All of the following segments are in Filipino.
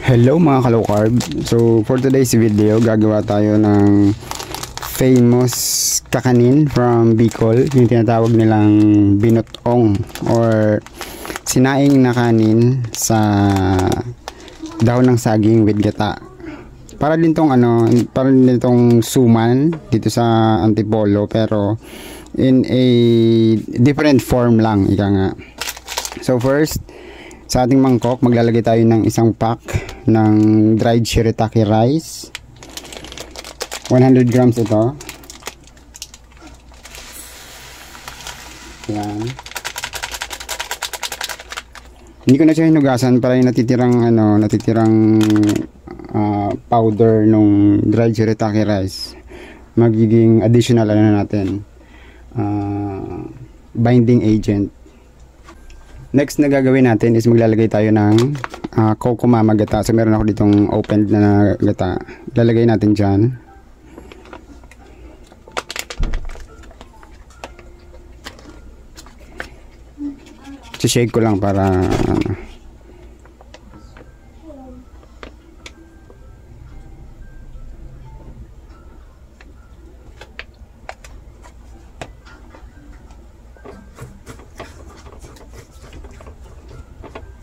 Hello mga kalokarb. So for today's video, gagawa tayo ng famous kakanin from Bicol, yung tinatawag nilang binotong or sinaing na kanin sa dahon ng saging with gata. Para din tong suman dito sa Antipolo, pero in a different form lang, ika nga. So first, sa ating mangkok, maglalagay tayo ng isang pack ng dried shirataki rice. 100 grams ito. Yan. Hindi ko na siya hinugasan para yung natitirang powder nung dried shirataki rice magiging additional natin binding agent. Next na gagawin natin is maglalagay tayo ng kokomama gata. So meron ako ditong opened na gata. Lalagay natin dyan. Shake ko lang para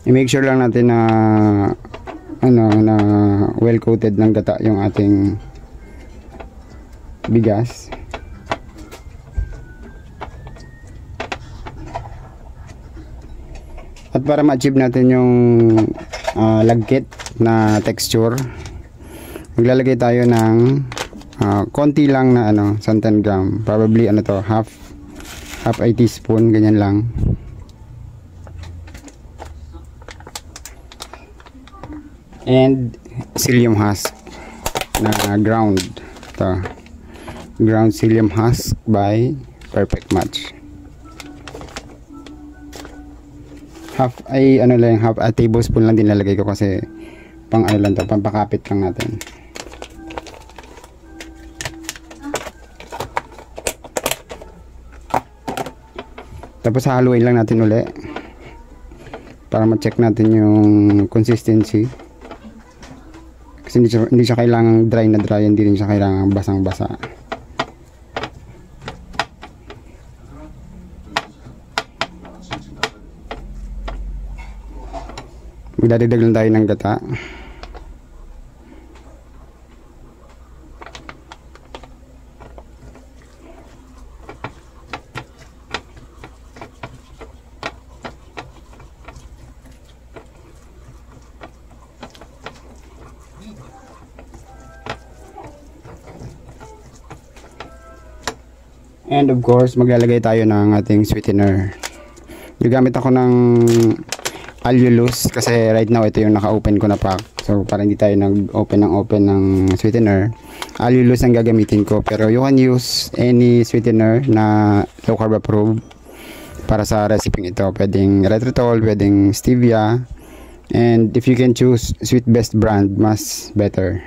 i-make sure lang natin na na well coated ng gata yung ating bigas. At para ma-achieve natin yung lagkit na texture, maglalagay tayo ng konti lang na santan gram, probably half a teaspoon, ganyan lang. And psyllium husk na ground. Ito, ground psyllium husk by Perfect Match. Half a tablespoon lang din lalagay ko kasi lang to, pampakapit lang natin. Tapos haluin lang natin uli para ma-check natin yung consistency. Kasi hindi siya kailangang dry na dry, hindi rin siya kailangang basang basa. Magdadagdag lang tayo ng gata. And of course, maglalagay tayo ng ating sweetener. Gagamit ako ng allulose kasi right now ito yung naka-open ko na pack. So para hindi tayo nag-open ng sweetener, allulose ang gagamitin ko. Pero you can use any sweetener na low carb approved para sa recipe ito. Pwedeng erythritol, pwedeng stevia. And if you can choose Sweet Best brand, mas better.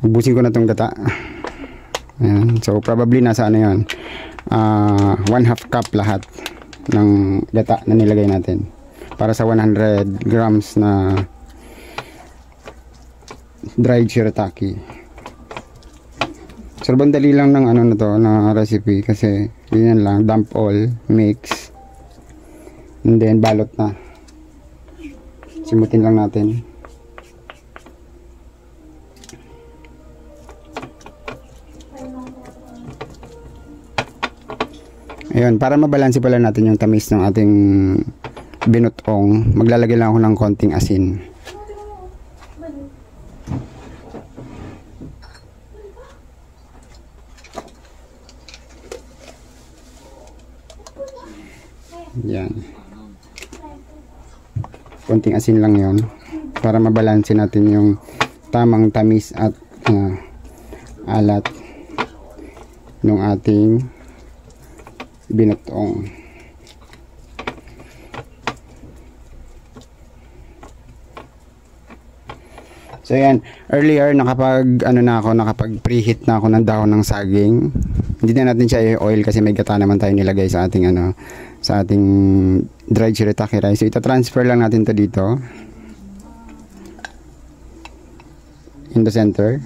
Busin ko na itong gata. Ayan. So probably nasa yun, 1/2 cup lahat ng gata na nilagay natin para sa 100 grams na dried shirataki. Sobrang dali lang ng na recipe kasi yun lang, dump all, mix, and then balot na. Simutin lang natin. Ayun, para mabalanse pala natin yung tamis ng ating binotong, maglalagay lang ako ng konting asin. Yan. Konting asin lang yon para mabalanse natin yung tamang tamis at alat ng ating binotong. So yan, earlier nakapag preheat na ako ng dahon ng saging. Hindi na natin siya i-oil kasi may gata naman tayo nilagay sa ating sa ating dried shirataki rice. So ita-transfer lang natin to dito. In the center.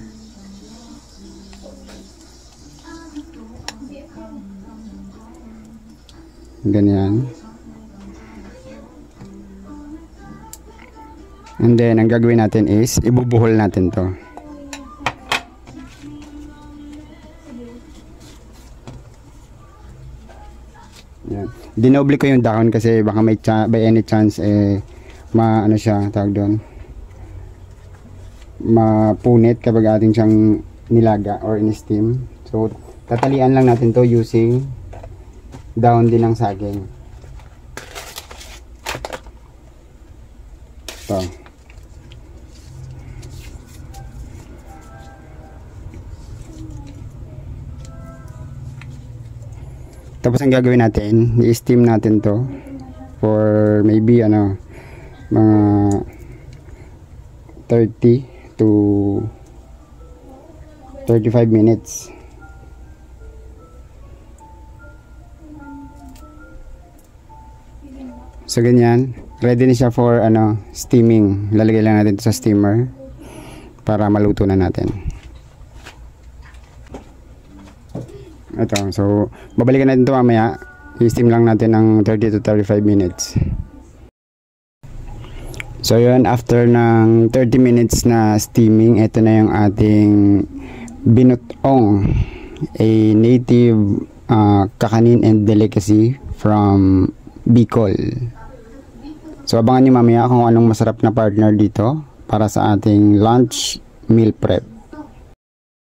Ganyan. And then, ang gagawin natin is, ibubuhol natin to. Yan. Dinoble ko yung dahon kasi baka may by any chance, ano siya, tawag doon, mapunit kapag ating siyang nilaga or in-steam. So, tatalian lang natin to using dahon din ng saging. Ito. Tapos ang gagawin natin, i-steam natin to for maybe mga 30 to 35 minutes. So ganyan, ready na siya for steaming. Lalagay lang natin ito sa steamer para maluto na natin. Ito, so babalikan natin ito mamaya. I-steam lang natin ng 30 to 35 minutes. So yun, after ng 30 minutes na steaming, ito na yung ating binutong, a native kakanin and delicacy from Bicol. So abangan nyo mamaya kung anong masarap na partner dito para sa ating lunch meal prep.